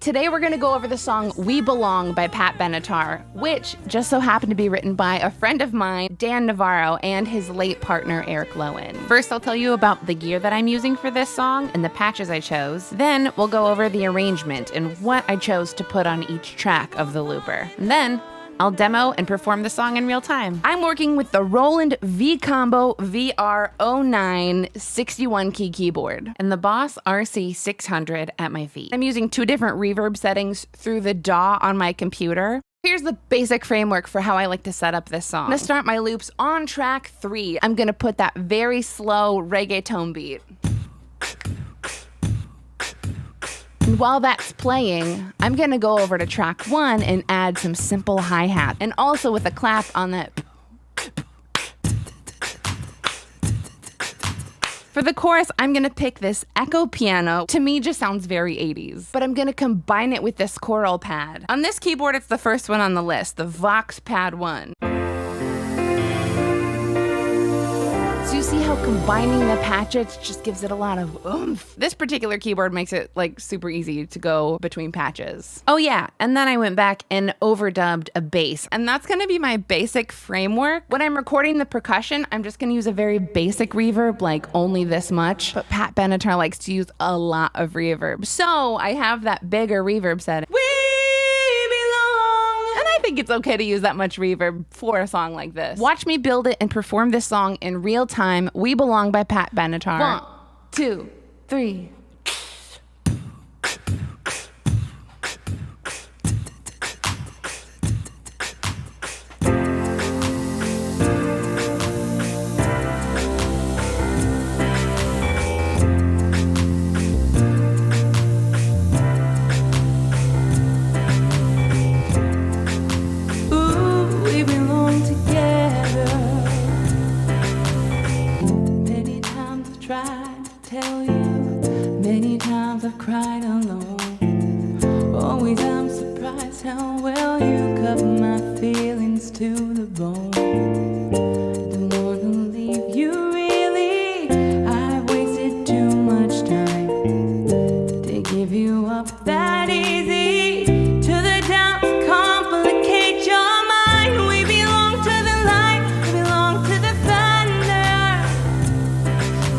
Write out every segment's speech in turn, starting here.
Today we're going to go over the song We Belong by Pat Benetar, which just so happened to be written by a friend of mine, Dan Navarro, and his late partner, Eric Lowen. First, I'll tell you about the gear that I'm using for this song and the patches I chose. Then, we'll go over the arrangement and what I chose to put on each track of the looper. And then, I'll demo and perform the song in real time. I'm working with the Roland V-Combo VR09 61 key keyboard and the Boss RC-600 at my feet. I'm using two different reverb settings through the DAW on my computer. Here's the basic framework for how I like to set up this song. I'm gonna start my loops on track 3. I'm gonna put that very slow reggaeton beat. And while that's playing, I'm gonna go over to track 1 and add some simple hi-hat, and also with a clap on that. For the chorus, I'm gonna pick this echo piano. To me, just sounds very 80s. But I'm gonna combine it with this choral pad. On this keyboard, it's the first one on the list, the Vox Pad 1. So you see how combining the patches just gives it a lot of oomph. This particular keyboard makes it like super easy to go between patches. Oh yeah, and then I went back and overdubbed a bass, and that's gonna be my basic framework. When I'm recording the percussion, I'm just gonna use a very basic reverb, like only this much, but Pat Benetar likes to use a lot of reverb. So I have that bigger reverb setting. I think it's okay to use that much reverb for a song like this. Watch me build it and perform this song in real time. We Belong by Pat Benetar. 1, 2, 3. Tell you, many times I've cried alone. Always I'm surprised how well you cover my feelings to the bone. Don't wanna leave you really, I've wasted too much time to give you up that easy. To the doubts complicate your mind. We belong to the light, we belong to the thunder.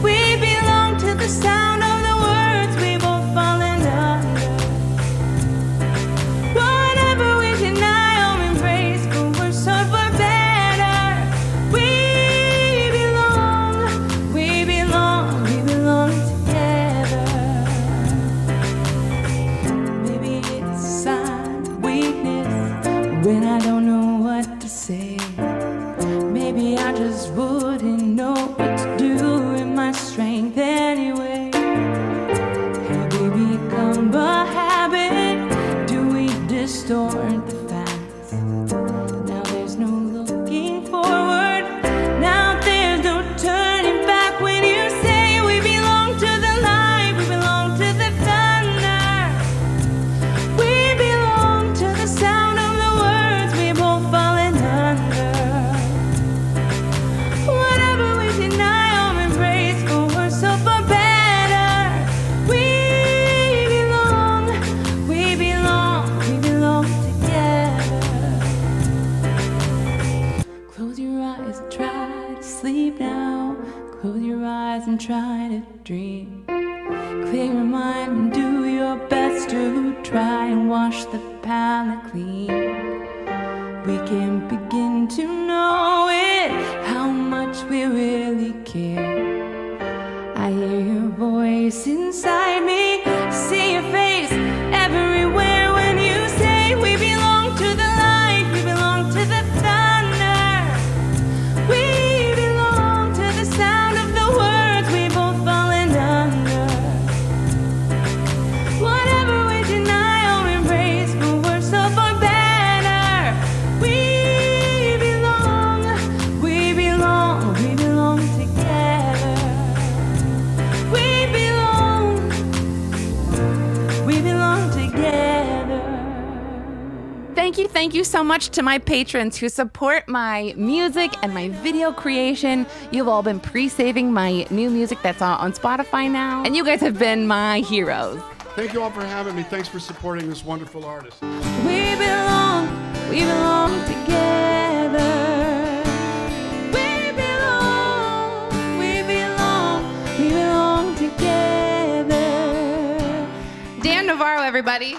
We belong to the sound of the words we both fallen under. Whatever we deny or embrace, for worse or for better, we belong together. Maybe it's a sign of weakness when I don't know what to say. Maybe I just wouldn't know what to do in my strength anyway. Have we become a habit? Do we distort the facts? Now there's no looking forward. Now there's no turning back. When you say we belong to the light, we belong to the thunder. We belong to the sound of the words we both fallen under. Whatever we deny or embrace, for worse or for better, we belong together. Close your eyes and try to sleep now. Close your eyes and try to dream. Clear your mind and do your best to try and wash the palate clean. We can begin to know it, how much we really care. I hear your voice inside me, see your face everywhere when you say we belong to the light, we belong to the thunder. We belong to the sound of the words we both fallen under. Whatever we deny or embrace, for worse or for better, we belong together. We belong together. Thank you so much to my patrons who support my music and my video creation. You've all been pre-saving my new music that's on Spotify now, and you guys have been my heroes. Thank you all for having me. Thanks for supporting this wonderful artist. We belong together. We belong together. Dan Navarro, everybody.